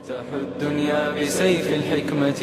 تفتح الدنيا بسيف الحكمة.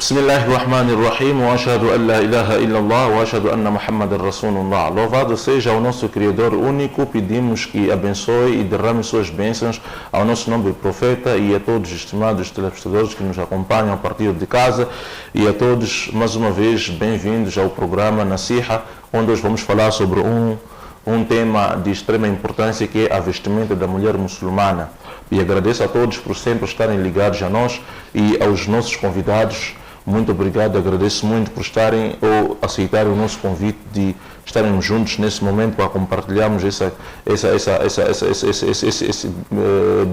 بسم الله الرحمن الرحيم وأشهد أن لا إله إلا الله وأشهد أن محمد رسول الله. Louvado seja o nosso Criador único, pedimos que abençoe e derrame suas bênçãos ao nosso nobre profeta e a todos os estimados telespectadores que nos acompanham a partir de casa, e a todos mais uma vez bem-vindos ao programa Nasiha, onde hoje vamos falar sobre um tema de extrema importância, que é a vestimenta da mulher muçulmana. E agradeço a todos por sempre estarem ligados a nós e aos nossos convidados. Muito obrigado, agradeço muito por estarem ou aceitarem o nosso convite de estarmos juntos nesse momento para compartilharmos esse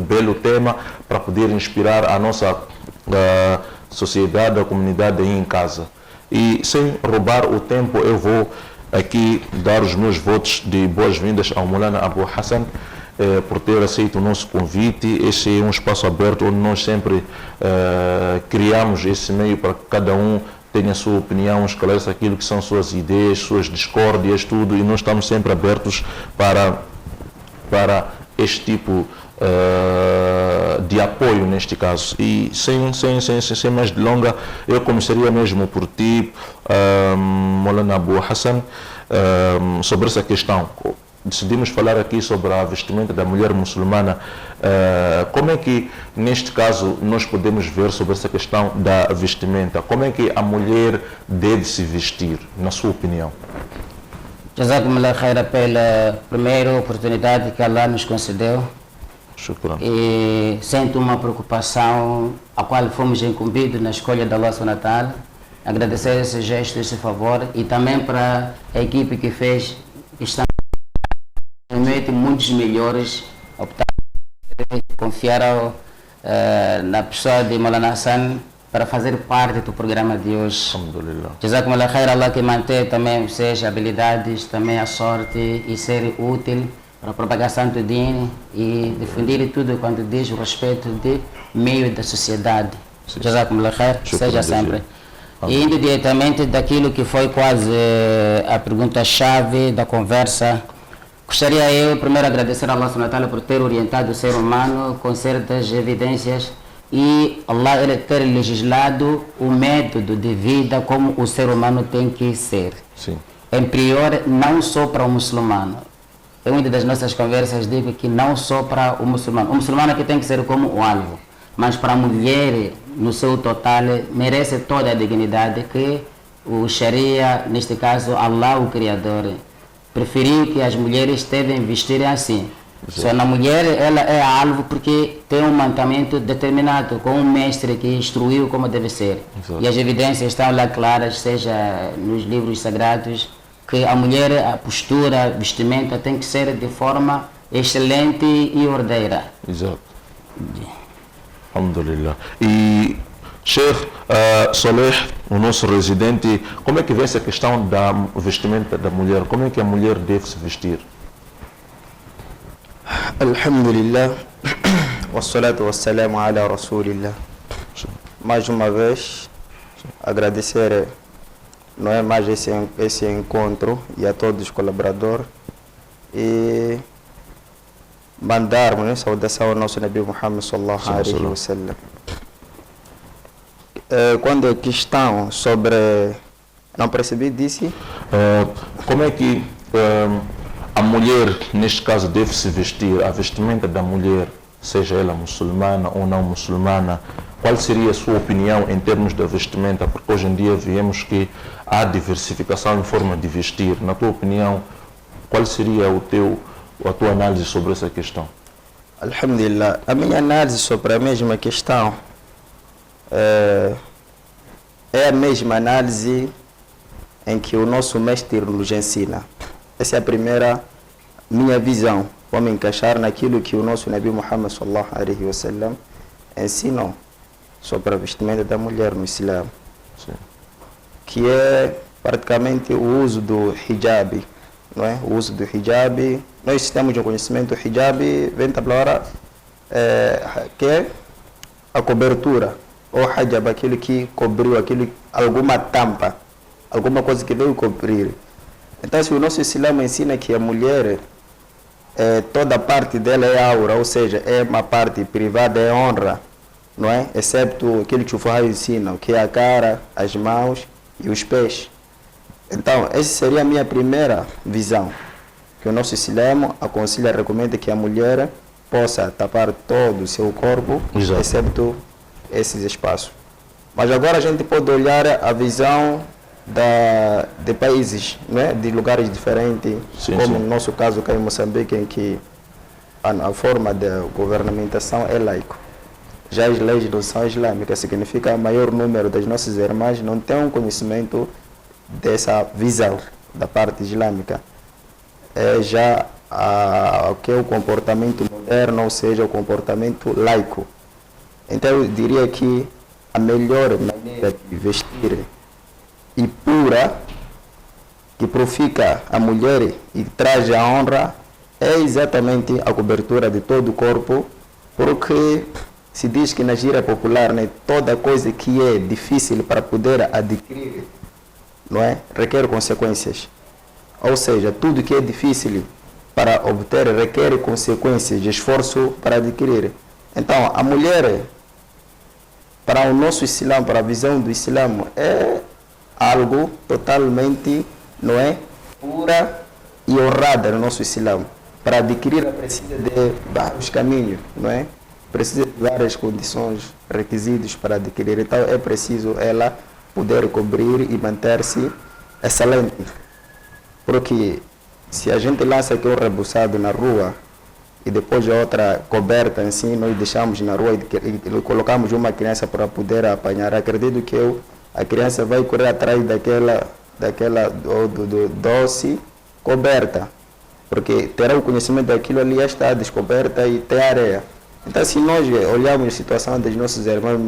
belo tema, para poder inspirar a nossa sociedade, a comunidade aí em casa. E sem roubar o tempo, eu vou aqui dar os meus votos de boas-vindas ao Maulana Abu Hassan, por ter aceito o nosso convite. Este é um espaço aberto onde nós sempre criamos esse meio para que cada um tenha a sua opinião, esclareça aquilo que são suas ideias, suas discórdias, tudo, e nós estamos sempre abertos para este tipo de apoio neste caso. E sem mais delonga, eu começaria mesmo por ti, Maulana Abu Hassan, sobre essa questão. Decidimos falar aqui sobre a vestimenta da mulher muçulmana. Como é que, neste caso, nós podemos ver sobre essa questão da vestimenta? Como é que a mulher deve se vestir, na sua opinião? Jazakumullah khaira pela primeira oportunidade que Allah nos concedeu. Shukran. E sinto uma preocupação a qual fomos incumbidos na escolha da Allah subhanahu wa ta'ala. Agradecer esse gesto, esse favor, e também para a equipe que fez. Realmente muitos melhores optaram, confiaram na pessoa de Maulana Hassan para fazer parte do programa de hoje. Alhamdulillah. Jazakumullah khair, Allah que mantém também vocês habilidades, também a sorte e ser útil para a propagação do Deen e defender tudo quando diz o respeito de meio da sociedade. Jazakumullah khair, seja sempre. E indo diretamente daquilo que foi quase a pergunta-chave da conversa, gostaria eu primeiro agradecer a Allah subhanahu wa ta'ala por ter orientado o ser humano com certas evidências e Allah ele ter legislado o método de vida como o ser humano tem que ser. Sim. Em prior, não só para o muçulmano. Em uma das nossas conversas digo que não só para o muçulmano que tem que ser como o alvo, mas para a mulher no seu total merece toda a dignidade que o Sharia, neste caso Allah o Criador, preferiu que as mulheres devem vestir assim. Só na mulher ela é alvo porque tem um mandamento determinado com um mestre que instruiu como deve ser. Exato. E as evidências estão lá claras, seja nos livros sagrados, que a mulher, a postura, a vestimenta tem que ser de forma excelente e ordeira. Exato. Alhamdulillah. E Sheikh Saleh, o nosso residente, como é que vê essa questão da vestimenta da mulher? Como é que a mulher deve se vestir? Alhamdulillah, wassalatu wassalamu ala rasulillah. Mais uma vez, agradecer, não é mais esse encontro, e a todos os colaboradores, e mandarmos, né, saudação ao nosso Nabi Muhammad sallallahu alaihi wa sallam. Quando a questão sobre, não percebi, disse? Como é que a mulher, neste caso, deve se vestir? A vestimenta da mulher, seja ela muçulmana ou não muçulmana, qual seria a sua opinião em termos da vestimenta? Porque hoje em dia vemos que há diversificação em forma de vestir. Na tua opinião, qual seria a tua análise sobre essa questão? Alhamdulillah, a minha análise sobre a mesma questão é a mesma análise em que o nosso mestre nos ensina. Essa é a primeira minha visão. Vamos encaixar naquilo que o nosso Nabi Muhammad sallallahu alaihi wa sallam ensinou sobre a vestimenta da mulher no Islã. Sim. Que é praticamente o uso do hijab, não é? O uso do hijab. Nós temos um conhecimento do hijab, vem da palavra que é a cobertura, ou hijab, aquilo que cobriu, alguma tampa alguma coisa que veio cobrir. Então, se o nosso Islã ensina que a mulher, toda parte dela é aura, ou seja, é uma parte privada, é honra, não é? Excepto aquilo que o Fuqaha ensina, que é a cara, as mãos e os pés. Então, essa seria a minha primeira visão, que o nosso Islã aconselha, recomenda que a mulher possa tapar todo o seu corpo, Exato. excepto esses espaços. Mas agora a gente pode olhar a visão de países, né? De lugares diferentes, Sim, como sim. no nosso caso cá em Moçambique, em que a forma de governamentação é laico. Já as leis não são islâmicas, significa que o maior número das nossas irmãs não tem um conhecimento dessa visão da parte islâmica. É já o que é o comportamento moderno, ou seja, o comportamento laico. Então eu diria que a melhor maneira de vestir e pura, que purifica a mulher e traz a honra, é exatamente a cobertura de todo o corpo, porque se diz que na gíria popular, né, toda coisa que é difícil para poder adquirir, não é, requer consequências. Ou seja, tudo que é difícil para obter requer consequências de esforço para adquirir. Então, a mulher, para o nosso Islã, para a visão do Islã, é algo totalmente, não é, pura e honrada no nosso Islã. Para adquirir, ela precisa de vários caminhos, não é? Precisa de várias condições, requisitos para adquirir. Então, é preciso ela poder cobrir e manter-se excelente. Porque se a gente lança aqui um rebuçado na rua e depois a outra coberta assim, nós deixamos na rua e colocamos uma criança para poder apanhar, acredito que a criança vai correr atrás daquela do doce coberta, porque terá o conhecimento daquilo ali, está descoberta e tem areia. Então, se nós olharmos a situação das nossas irmãs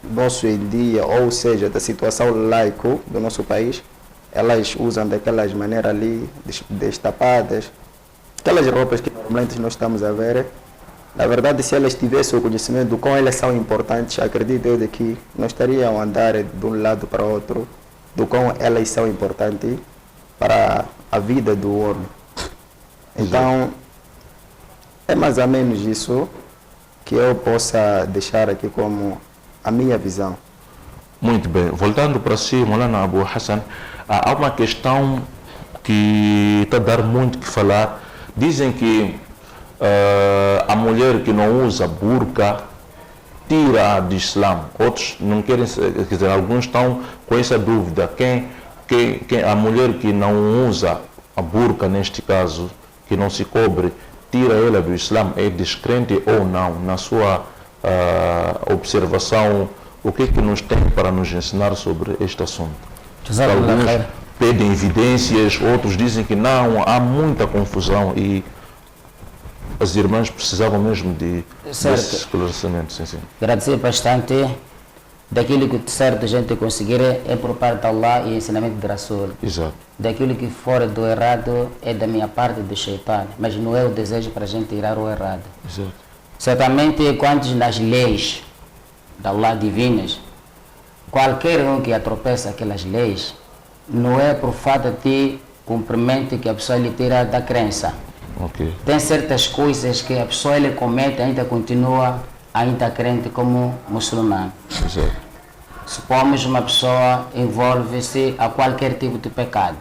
nosso em dia, ou seja, da situação laico do nosso país, elas usam daquelas maneiras ali, destapadas, aquelas roupas que normalmente nós estamos a ver. Na verdade, se elas tivessem o conhecimento do quão elas são importantes, acredito eu de que não estariam a andar de um lado para o outro, do quão elas são importantes para a vida do homem. Então, é mais ou menos isso que eu possa deixar aqui como a minha visão. Muito bem. Voltando para si, Maulana Abu Hassan, há uma questão que está a dar muito que falar. Dizem que a mulher que não usa burca tira do Islã. Outros não querem, quer dizer, alguns estão com essa dúvida. A mulher que não usa a burca, neste caso, que não se cobre, tira ela do Islã, é descrente ou não? Na sua observação, o que nos tem para nos ensinar sobre este assunto? Alguns pedem evidências, outros dizem que não, há muita confusão e as irmãs precisavam mesmo de desse esclarecimento. Sim, sim. Agradecer bastante. Daquilo que certo a gente conseguir é por parte de Allah e ensinamento de Rasul. Exato. Daquilo que for do errado é da minha parte do Shaitan, mas não é o desejo para a gente tirar o errado. Exato. Certamente, quanto nas leis da Allah divinas, qualquer um que atropeça aquelas leis, não é por falta de cumprimento que a pessoa lhe tira da crença. Okay. Tem certas coisas que a pessoa ele comete, ainda continua ainda crente como muçulmano. Exato. Supomos uma pessoa envolve-se a qualquer tipo de pecado.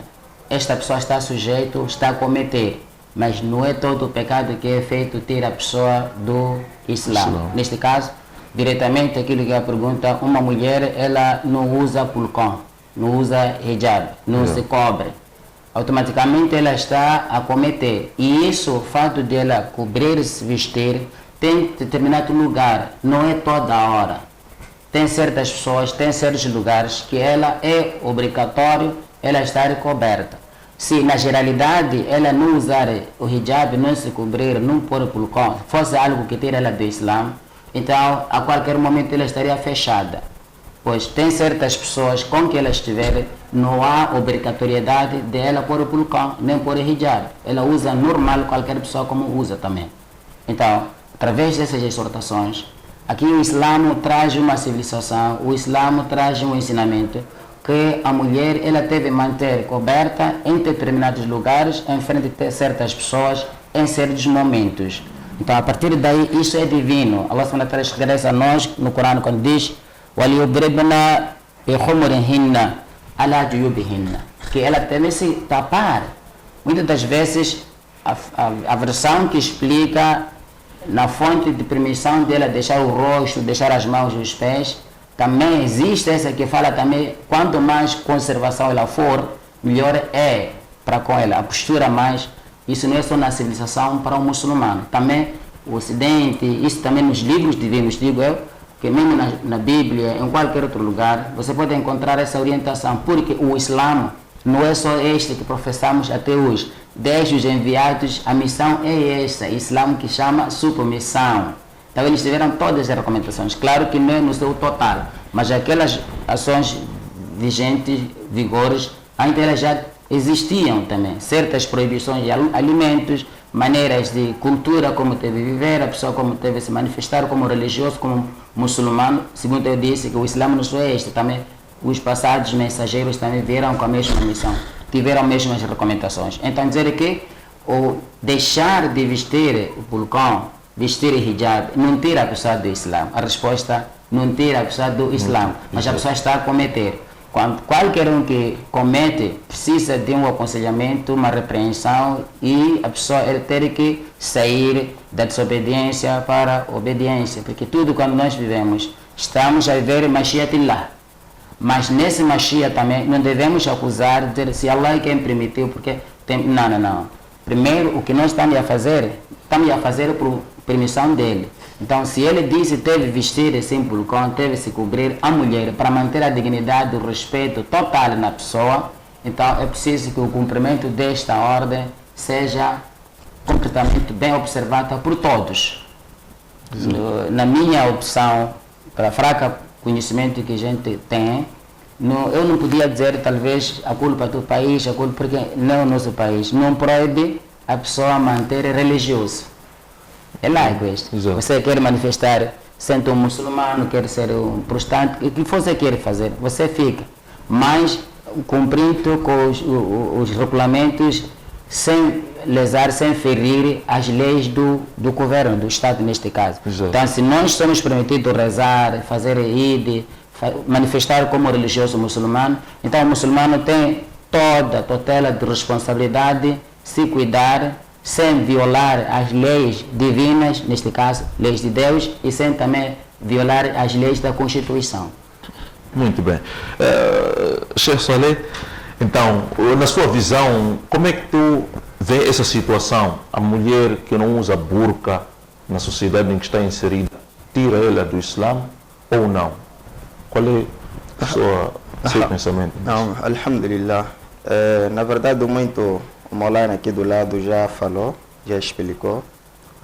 Esta pessoa está sujeita, está a cometer, mas não é todo o pecado que é feito tira a pessoa do Islã. Neste caso, diretamente aquilo que a pergunta, uma mulher ela não usa pulcão, não usa hijab, não se cobre. Automaticamente ela está a cometer. E isso, o fato de ela cobrir-se, vestir, tem determinado lugar, não é toda a hora. Tem certas pessoas, tem certos lugares que ela é obrigatório ela estar coberta. Se na geralidade ela não usar o hijab, não se cobrir, não pôr pulcão, fosse algo que tira ela do Islã, então a qualquer momento ela estaria fechada. Pois tem certas pessoas com que ela estiver, não há obrigatoriedade de ela pôr o pulcão, nem pôr o hijab. Ela usa normal, qualquer pessoa como usa também. Então, através dessas exortações, aqui o Islã traz uma civilização, o Islã traz um ensinamento, que a mulher ela deve manter coberta em determinados lugares, em frente de certas pessoas, em certos momentos. Então, a partir daí, isso é divino. Allah subhanahu wa ta'ala esclarece a nós no Corão quando diz وَلِيُضْرِبْنَا بِخُمُرِهِنَّ عَلَى جُيُوبِهِنَّ, que ela deve se tapar. Muitas das vezes, a versão que explica na fonte de permissão dela deixar o rosto, deixar as mãos e os pés, também existe essa que fala também, quanto mais conservação ela for, melhor é para com ela, a postura mais. Isso não é só na civilização para o muçulmano, também o Ocidente, isso também nos livros divinos, digo eu, que mesmo na Bíblia, em qualquer outro lugar, você pode encontrar essa orientação, porque o Islã não é só este que professamos até hoje. Desde os enviados, a missão é essa, Islã que chama submissão. Então eles tiveram todas as recomendações, claro que não é no seu total, mas aquelas ações vigentes, vigores, ainda elas já existiam também. Certas proibições de alimentos, maneiras de cultura, como deve viver, a pessoa como deve se manifestar como religioso, como muçulmano. Segundo eu disse, que o Islã não só é este, também os passados mensageiros também vieram com a mesma missão, tiveram as mesmas recomendações. Então dizer que o deixar de vestir o burcão, vestir hijab, não tira a pessoa do Islã. A resposta, não tira a pessoa do Islã, mas a pessoa está a cometer. Qualquer um que comete precisa de um aconselhamento, uma repreensão, e a pessoa ter que sair da desobediência para a obediência, porque tudo quando nós vivemos, estamos a viver Mashiatillah. Mas nesse Mashiach também não devemos acusar, dizer se Allah é quem permitiu, porque não. Primeiro, o que nós estamos a fazer por permissão dele. Então, se ele disse que deve vestir esse burcão, deve se cobrir a mulher para manter a dignidade e o respeito total na pessoa, então é preciso que o cumprimento desta ordem seja completamente bem observado por todos. Na minha opção, para fraca conhecimento que a gente tem, eu não podia dizer talvez a culpa do país, a culpa porque não é o nosso país. Não proíbe a pessoa manter religioso. É laico isto. Você quer manifestar, sendo um muçulmano, quer ser um protestante, o que você quer fazer, você fica. Mas cumprindo com os regulamentos, sem lesar, sem ferir as leis do governo, do Estado neste caso. Exato. Então, se nós somos permitidos rezar, fazer Eid, manifestar como religioso muçulmano, então o muçulmano tem toda a tutela de responsabilidade, se cuidar, sem violar as leis divinas, neste caso, leis de Deus, e sem também violar as leis da Constituição. Muito bem. Sheikh Saleh, então, na sua visão, como é que tu vê essa situação? A mulher que não usa burca na sociedade em que está inserida, tira ela do Islã ou não? Qual é o seu pensamento? Não, alhamdulillah. Na verdade, muito o Maulana aqui do lado já falou, já explicou,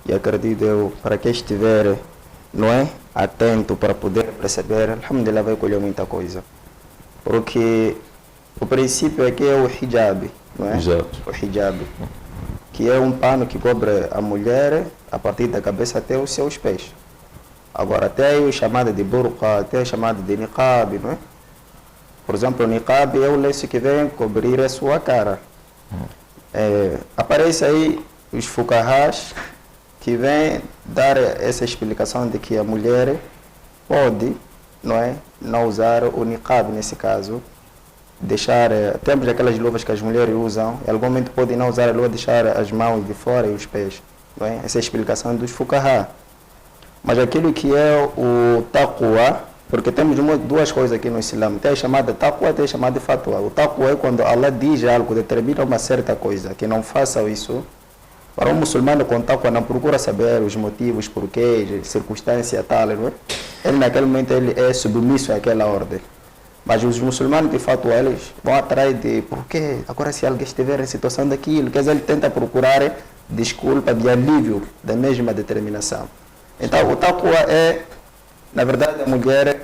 e acredito eu, para quem estiver, não é, atento para poder perceber, alhamdulillah vai colher muita coisa. Porque o princípio aqui é o hijab, não é? Exato. O hijab, que é um pano que cobre a mulher a partir da cabeça até os seus pés. Agora, até o chamado de burqa, até o chamado de niqab, não é? Por exemplo, o niqab é o lenço que vem cobrir a sua cara. Aparece aí os fuqahas que vêm dar essa explicação de que a mulher pode, não é, não usar o niqab nesse caso, deixar, temos aquelas luvas que as mulheres usam, em algum momento pode não usar a luva, deixar as mãos de fora e os pés, não é? Essa é a explicação dos fuqahá. Mas aquilo que é o taqwa, porque temos duas coisas aqui no Islã, tem a chamada taqwa, tem a chamada fatwa. O taqwa é quando Allah diz algo, determina uma certa coisa, que não façam isso. Para um muçulmano com taqwa não procura saber os motivos, porquês, circunstância tal, não é? Ele naquele momento ele é submisso àquela ordem. Mas os muçulmanos de fato eles vão atrás de porquê, agora se alguém estiver em situação daquilo, quer dizer, ele tenta procurar desculpa de alívio da mesma determinação. Então o taqwa é, na verdade, a mulher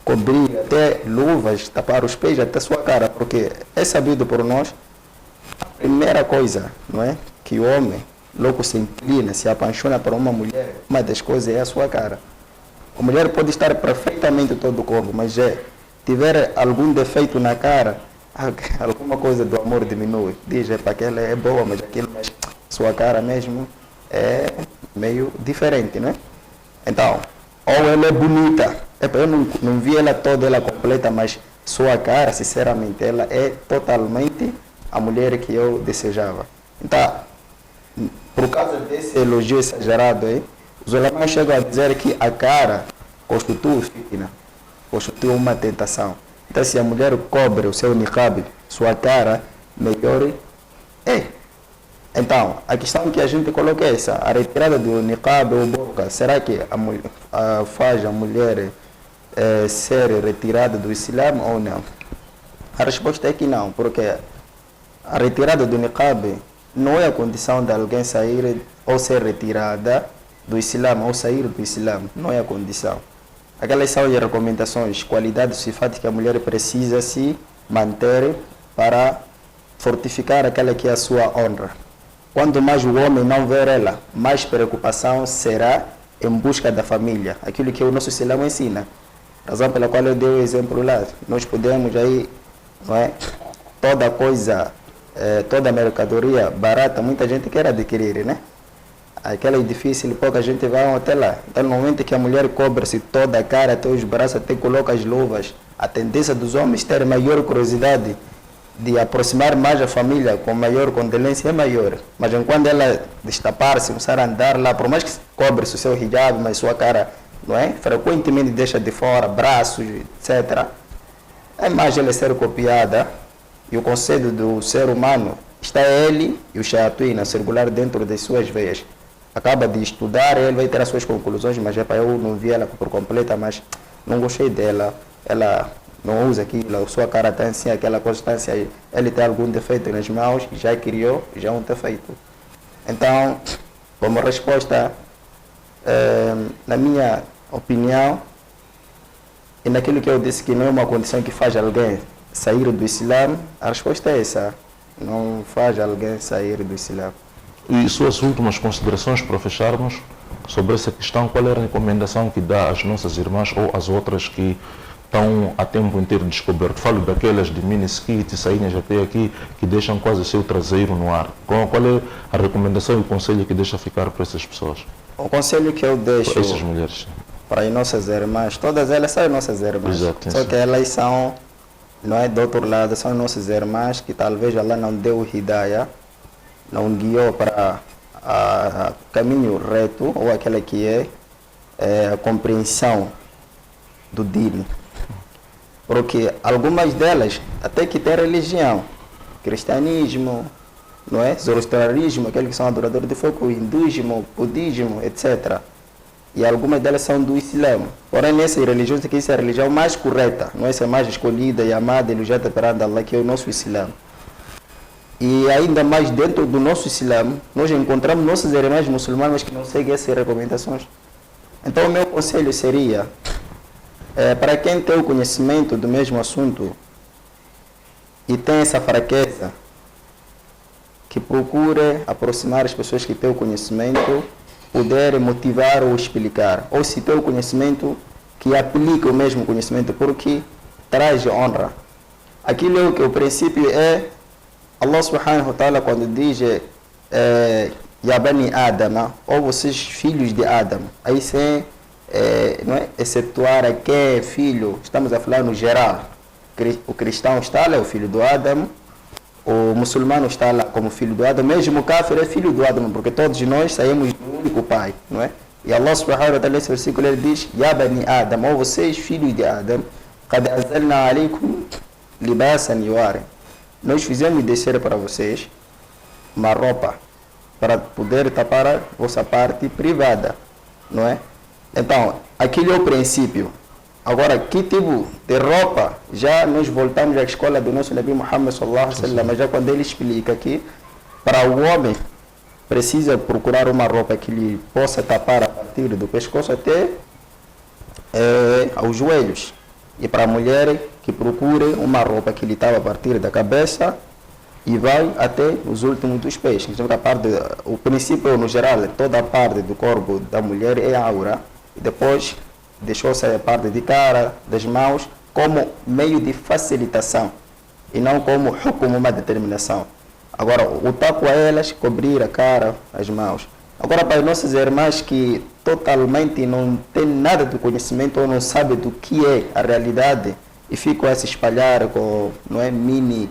cobrir até luvas, tapar os pés até a sua cara, porque é sabido por nós, a primeira coisa, não é, que o homem logo se inclina, se apaixona por uma mulher, uma das coisas é a sua cara. A mulher pode estar perfeitamente todo o corpo, mas tiver algum defeito na cara, alguma coisa do amor diminui. Diz, para aquela é boa, mas aquilo, mas sua cara mesmo é meio diferente, né? Então, ou ela é bonita, eu não vi ela toda, ela completa, mas sua cara, sinceramente, ela é totalmente a mulher que eu desejava. Então, por causa desse elogio exagerado aí, os ulemas chegam a dizer que a cara constitui fitna, constitui uma tentação. Então, se a mulher cobre o seu niqab, sua cara, melhor é. Então, a questão que a gente coloca é essa: a retirada do niqab ou burqa, será que faz a mulher ser retirada do Islã ou não? A resposta é que não, porque a retirada do niqab não é a condição de alguém sair ou ser retirada do Islã ou sair do Islã, não é a condição. Aquelas são as recomendações, qualidades, sifatos que a mulher precisa se manter para fortificar aquela que é a sua honra. Quanto mais o homem não ver ela, mais preocupação será em busca da família, aquilo que o nosso Islã ensina. Razão pela qual eu dei o exemplo lá. Nós podemos aí, não é? Toda coisa, toda mercadoria barata, muita gente quer adquirir, né? Aquela é difícil, pouca gente vai até lá. Então, no momento que a mulher cobre-se toda a cara, até os braços, até coloca as luvas, a tendência dos homens ter maior curiosidade de aproximar mais a família com maior condolência é maior. Mas enquanto ela destapar-se, começar a andar lá, por mais que cobre-se o seu hijab, mas sua cara, não é? Frequentemente deixa de fora, braços, etc. A imagem ela ser copiada e o conceito do ser humano está ele e o shayatin a circular dentro das suas veias. Acaba de estudar, ele vai ter as suas conclusões, mas é para eu não vi ela por completa, mas não gostei dela, ela não usa aquilo, sua cara está assim, aquela coisa está assim, ele tem algum defeito nas mãos, já criou, já é um defeito. Então, como resposta, na minha opinião, e naquilo que eu disse que não é uma condição que faz alguém sair do Islã, a resposta é essa, não faz alguém sair do Islã. E suas últimas considerações para fecharmos sobre essa questão, qual é a recomendação que dá às nossas irmãs ou às outras que estão a tempo inteiro descoberto? Falo daquelas de mini-skit, sainhas até aqui, que deixam quase o seu traseiro no ar. Qual é a recomendação e o conselho que deixa ficar para essas pessoas? O conselho que eu deixo para essas mulheres, para as nossas irmãs, todas elas são nossas irmãs, exato, só que elas são, não é do outro lado, são nossas irmãs que talvez Allah não deu hidayah, não guiou para o caminho reto, ou aquela que é a compreensão do dino. Porque algumas delas, até que têm religião, cristianismo, não é? Zoroastrianismo, aqueles que são adoradores de fogo, hinduísmo, budismo, etc. E algumas delas são do Islã. Porém, nessas religiões aqui, essa é a religião mais correta, não é essa mais escolhida e amada e elogiada perante Allah, que é o nosso Islã. E ainda mais dentro do nosso Islã, nós encontramos nossas irmãs muçulmanas que não seguem essas recomendações. Então, o meu conselho seria, para quem tem o conhecimento do mesmo assunto e tem essa fraqueza, que procure aproximar as pessoas que têm o conhecimento, poder motivar ou explicar. Ou se tem o conhecimento, que aplique o mesmo conhecimento, porque traz honra. Aquilo é que o princípio é Allah subhanahu wa ta'ala quando diz Ya Bani Adam, ou vocês filhos de Adam, aí sem não é, excetuar aqui é filho, estamos a falar no geral. O cristão está lá, é o filho do Adam, o muçulmano está lá como filho do Adam, mesmo o kafir é filho do Adam, porque todos nós saímos do único pai, não é? E Allah subhanahu wa ta'ala nesse versículo ele diz Ya Bani Adam, ou vocês filhos de Adam, Qad anzalna alaykum libasan yuwari. Nós fizemos descer para vocês uma roupa para poder tapar a vossa parte privada, não é? Então, aquilo é o princípio. Agora, que tipo de roupa? Já nós voltamos à escola do nosso Nabi Muhammad sallallahu alaihi wasallam, mas já quando ele explica que para o homem precisa procurar uma roupa que lhe possa tapar a partir do pescoço até aos joelhos. E para a mulher que procure uma roupa que lhe tapa a partir da cabeça e vai até os últimos dos pés. Então, o princípio, no geral, toda a parte do corpo da mulher é aura. E depois deixou-se a parte de cara, das mãos, como meio de facilitação e não como como uma determinação. Agora, o taqwa é elas cobrir a cara, as mãos. Agora, para as nossas irmãs que totalmente não têm nada de conhecimento ou não sabem do que é a realidade e ficam a se espalhar com, não é, mini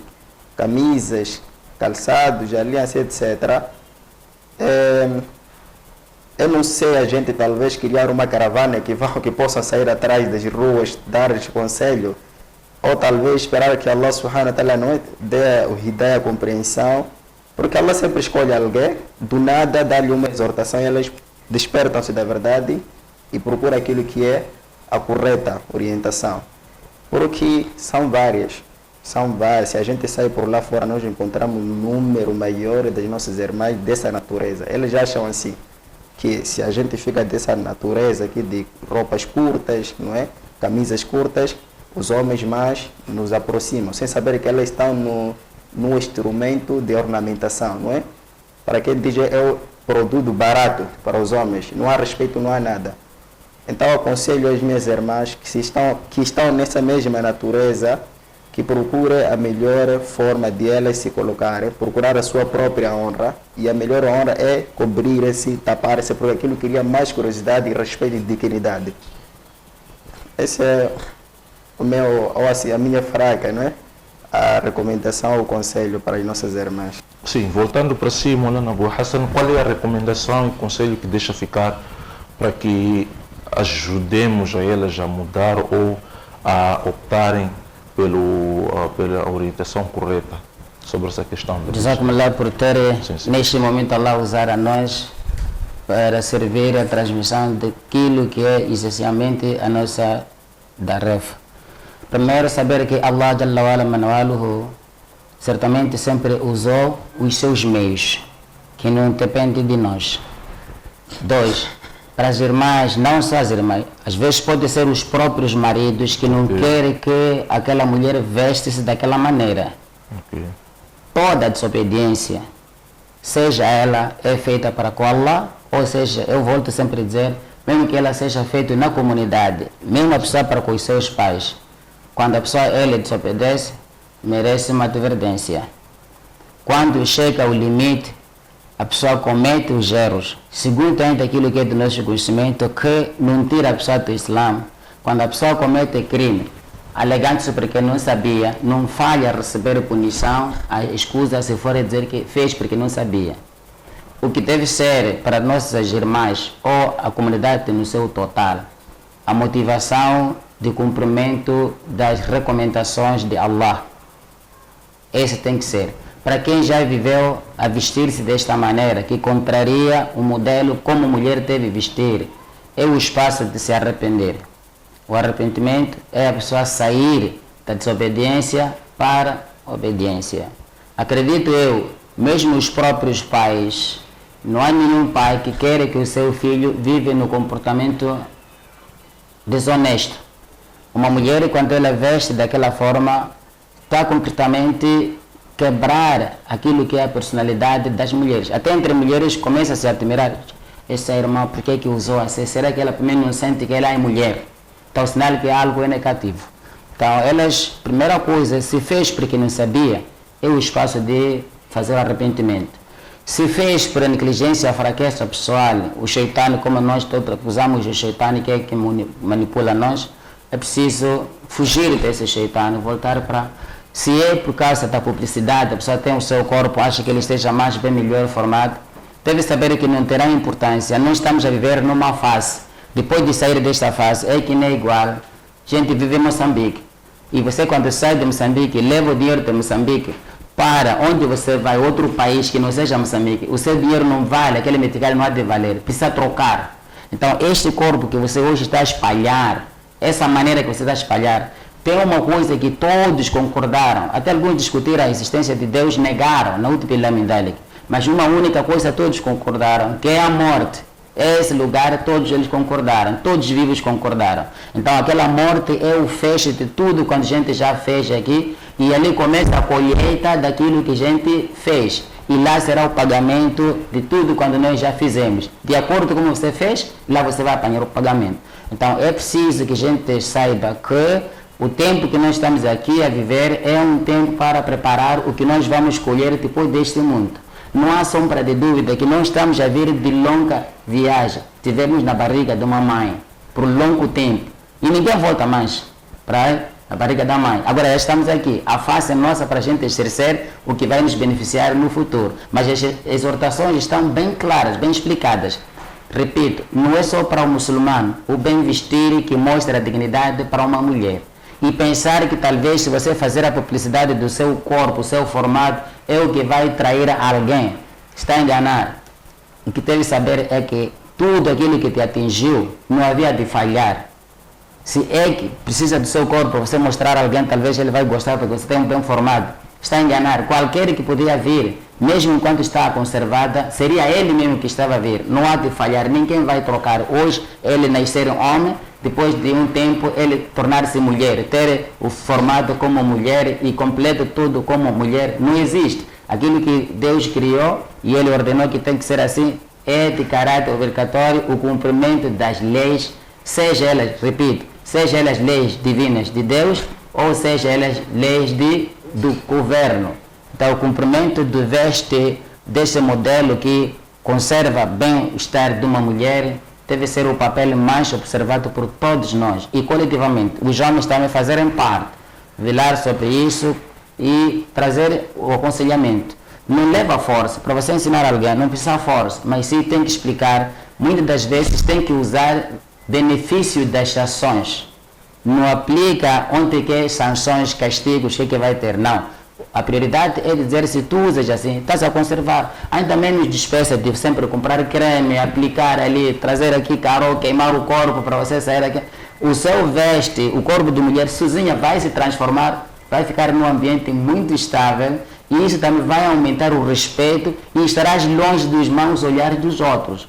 camisas, calçados, alianças, etc. Eu não sei, a gente talvez criar uma caravana que possa sair atrás das ruas, dar-lhes conselho, ou talvez esperar que Allah subhanahu wa ta'ala não dê o hidayah, a compreensão, porque Allah sempre escolhe alguém, do nada dá-lhe uma exortação e elas despertam-se da verdade e procuram aquilo que é a correta orientação. Porque são várias. Se a gente sai por lá fora, nós encontramos um número maior das nossas irmãs dessa natureza. Eles acham assim, que se a gente fica dessa natureza aqui de roupas curtas, não é? Camisas curtas, os homens mais nos aproximam, sem saber que elas estão no instrumento de ornamentação, não é? Para quem diz é o produto barato para os homens, não há respeito, não há nada. Então aconselho as minhas irmãs que estão nessa mesma natureza, que procurem a melhor forma de elas se colocarem, procurar a sua própria honra, e a melhor honra é cobrir-se, tapar-se, porque aquilo cria mais curiosidade e respeito e dignidade. Esse é o meu, ou assim, a minha fraca, não é? A recomendação, o conselho para as nossas irmãs. Sim, voltando para si, Maulana Abu Hassan, qual é a recomendação e conselho que deixa ficar para que ajudemos a elas a mudar ou a optarem pela orientação correta sobre essa questão? Jazakumullah por ter, sim. neste momento, Allah usar a nós para servir a transmissão daquilo que é essencialmente a nossa tarefa. Primeiro, saber que Allah Jalla wa Ala Manawaluhu certamente sempre usou os seus meios, que não dependem de nós. 2, para as irmãs, não só as irmãs, às vezes pode ser os próprios maridos que não querem que aquela mulher veste-se daquela maneira. Toda desobediência, seja ela é feita para com Allah, ou seja, eu volto sempre a dizer, mesmo que ela seja feita na comunidade, mesmo a pessoa para com os seus pais, quando a pessoa ela desobedece, merece uma advertência. Quando chega ao limite, a pessoa comete os erros, segundo ainda aquilo que é do nosso conhecimento, que não tira a pessoa do Islã. Quando a pessoa comete crime, alegando-se porque não sabia, não falha receber punição, a excusa se for dizer que fez porque não sabia. O que deve ser para nossas irmãs ou a comunidade no seu total, a motivação de cumprimento das recomendações de Allah. Esse tem que ser. Para quem já viveu a vestir-se desta maneira, que contraria o modelo como mulher deve vestir, é o espaço de se arrepender. O arrependimento é a pessoa sair da desobediência para a obediência. Acredito eu, mesmo os próprios pais, não há nenhum pai que queira que o seu filho vive no comportamento desonesto. Uma mulher, quando ela veste daquela forma, está completamente quebrar aquilo que é a personalidade das mulheres. Até entre mulheres começa a se admirar. Essa irmã, por que usou assim? Será que ela primeiro não sente que ela é mulher? Então, sinal que algo é negativo. Então, elas, primeira coisa, se fez porque não sabia, é o espaço de fazer o arrependimento. Se fez por negligência, fraqueza pessoal, o Shaitã, como nós todos acusamos o Shaitã, que é que manipula nós, é preciso fugir desse Shaitã, voltar para... Se é por causa da publicidade, a pessoa tem o seu corpo, acha que ele esteja mais bem melhor formado, deve saber que não terá importância. Nós estamos a viver numa fase. Depois de sair desta fase, é que não é igual. A gente vive em Moçambique. E você, quando sai de Moçambique, leva o dinheiro de Moçambique para onde você vai, outro país que não seja Moçambique, o seu dinheiro não vale, aquele meticais não há de valer, precisa trocar. Então, este corpo que você hoje está a espalhar, essa maneira que você está a espalhar, tem uma coisa que todos concordaram, até alguns discutiram a existência de Deus, negaram, na última mindalik, mas uma única coisa todos concordaram, que é a morte. Esse lugar todos eles concordaram, todos os vivos concordaram. Então aquela morte é o fecho de tudo quando a gente já fez aqui, e ali começa a colheita daquilo que a gente fez. E lá será o pagamento de tudo quando nós já fizemos. De acordo com como você fez, lá você vai apanhar o pagamento. Então é preciso que a gente saiba que O tempo que nós estamos aqui a viver é um tempo para preparar o que nós vamos colher depois deste mundo. Não há sombra de dúvida que nós estamos a vir de longa viagem. Tivemos na barriga de uma mãe por longo tempo. E ninguém volta mais para a barriga da mãe. Agora já estamos aqui. A face é nossa para a gente exercer o que vai nos beneficiar no futuro. Mas as exortações estão bem claras, bem explicadas. Repito, não é só para o muçulmano o bem vestir que mostra a dignidade para uma mulher. E pensar que talvez se você fazer a publicidade do seu corpo, o seu formato, é o que vai trair alguém. Está a enganar. O que deve saber é que tudo aquilo que te atingiu não havia de falhar. Se é que precisa do seu corpo para você mostrar a alguém, talvez ele vai gostar porque você tem um bem formado. Está a enganar. Qualquer que podia vir, mesmo enquanto está conservada, seria ele mesmo que estava a vir. Não há de falhar. Ninguém vai trocar. Hoje ele nascer homem, depois de um tempo ele tornar-se mulher, ter o formato como mulher e completo tudo como mulher, não existe. Aquilo que Deus criou e ele ordenou que tem que ser assim, é de caráter obrigatório o cumprimento das leis, seja elas, repito, seja elas leis divinas de Deus ou seja elas leis do governo. Então o cumprimento desse modelo que conserva bem-estar de uma mulher deve ser o papel mais observado por todos nós e coletivamente. Os homens também fazerem parte, velar sobre isso e trazer o aconselhamento. Não leva força. Para você ensinar alguém, não precisa força, mas sim tem que explicar. Muitas das vezes tem que usar benefício das ações. Não aplica onde quer sanções, castigos, que vai ter. Não. A prioridade é dizer, se tu usas assim, estás a conservar. Ainda menos despesa de sempre comprar creme, aplicar ali, trazer aqui caro, queimar o corpo para você sair aqui. O seu veste, o corpo de mulher sozinha vai se transformar, vai ficar num ambiente muito estável e isso também vai aumentar o respeito e estarás longe dos maus olhares dos outros.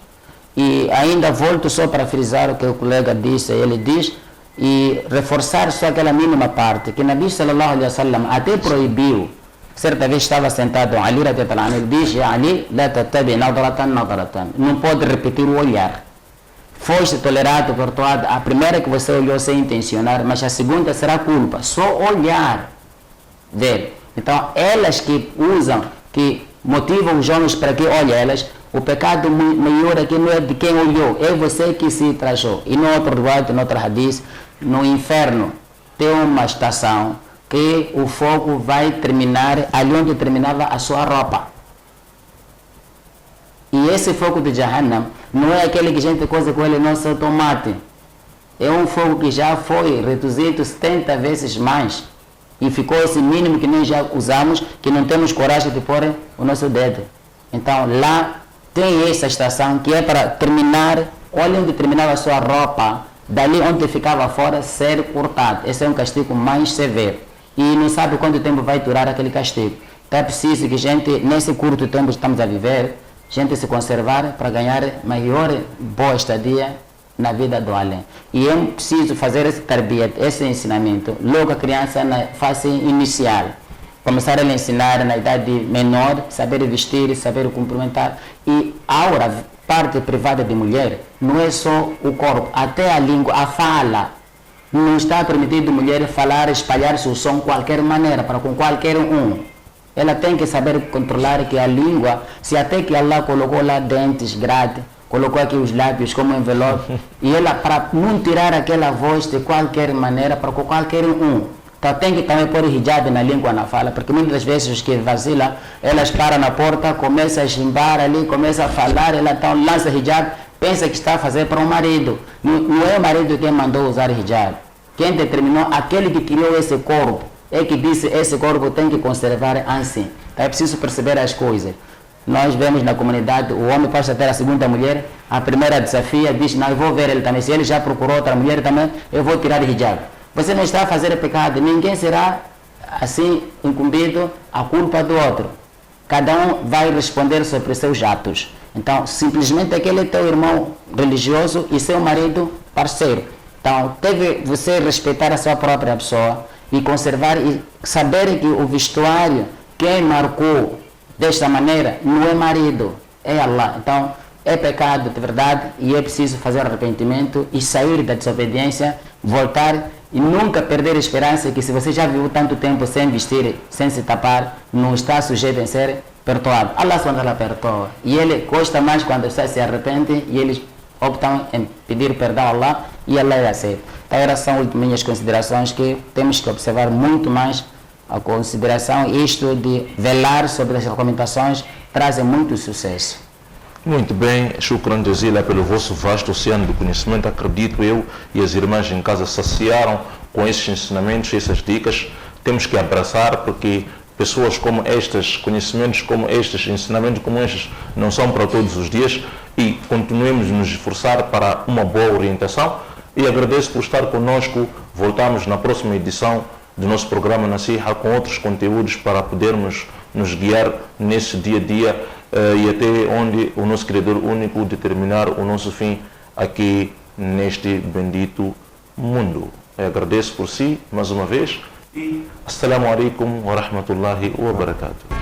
E ainda volto só para frisar o que o colega disse, ele diz, e reforçar só aquela mínima parte, que Nabi sallallahu alaihi wasallam até proibiu. Certa vez estava sentado Ali radhiyallahu anhu, ele diz, Ali, la tattabi nadratan, não pode repetir o olhar. Foste tolerado, perdoado, a primeira que você olhou sem intencionar, mas a segunda será culpa, só olhar, ver. Então, elas que usam, que motivam os homens para que olhem elas, o pecado maior aqui não é de quem olhou, é você que se trajou. E no outro lado, no outro hadith, no inferno tem uma estação que o fogo vai terminar ali onde terminava a sua roupa. E esse fogo de Jahannam não é aquele que a gente coisa com ele no nosso tomate. É um fogo que já foi reduzido 70 vezes mais. E ficou esse mínimo que nós já usamos, que não temos coragem de pôr o nosso dedo. Então lá tem essa estação que é para terminar, olha onde terminava a sua roupa, dali onde ficava fora, ser cortado. Esse é um castigo mais severo. E não sabe quanto tempo vai durar aquele castigo. Então é preciso que a gente, nesse curto tempo que estamos a viver, a gente se conservar para ganhar maior boa estadia na vida do além. E é preciso fazer esse tarbiyat, esse ensinamento, logo a criança na fase inicial. Começar a lhe ensinar na idade menor, saber vestir, saber cumprimentar. E a parte privada de mulher não é só o corpo, até a língua, a fala. Não está permitido mulher falar, espalhar seu som de qualquer maneira, para com qualquer um. Ela tem que saber controlar que a língua, se até que Allah colocou lá dentes, grade, colocou aqui os lábios como envelope, e ela, para não tirar aquela voz de qualquer maneira, para com qualquer um. Então tem que também pôr hijab na língua, na fala, porque muitas das vezes os que vacilam, elas param na porta, começam a chimbar ali, começam a falar, ela então lança hijab, pensa que está a fazer para o marido. Não é o marido quem mandou usar hijab. Quem determinou, aquele que criou esse corpo, é que disse esse corpo tem que conservar assim. Então é preciso perceber as coisas. Nós vemos na comunidade, o homem passa a ter a segunda mulher, a primeira desafia, diz, não, eu vou ver ele também. Se ele já procurou outra mulher também, eu vou tirar hijab. Você não está a fazer pecado, ninguém será assim incumbido a culpa do outro. Cada um vai responder sobre seus atos. Então, simplesmente aquele é teu irmão religioso e seu marido parceiro. Então, deve você respeitar a sua própria pessoa e conservar e saber que o vestuário, quem marcou desta maneira, não é marido, é Allah. Então, é pecado de verdade e é preciso fazer arrependimento e sair da desobediência, voltar E nunca perder a esperança que se você já viveu tanto tempo sem vestir, sem se tapar, não está sujeito a ser perdoado. Allah SWT perdoa. E Ele gosta mais quando as pessoas se arrependem e eles optam em pedir perdão a Allah e Allah aceita. Então, essas são as minhas considerações que temos que observar muito mais a consideração. Isto de velar sobre as recomendações trazem muito sucesso. Muito bem, shukran jazila pelo vosso vasto oceano de conhecimento. Acredito eu e as irmãs em casa saciaram com esses ensinamentos, essas dicas. Temos que abraçar, porque pessoas como estas, conhecimentos como estes, ensinamentos como estes, não são para todos os dias, e continuemos nos esforçar para uma boa orientação. E agradeço por estar conosco. Voltamos na próxima edição do nosso programa Nasiha com outros conteúdos para podermos nos guiar nesse dia a dia e até onde o nosso Criador único determinar o nosso fim aqui neste bendito mundo. Eu agradeço por si mais uma vez e Assalamu alaikum wa rahmatullahi wa barakatuh.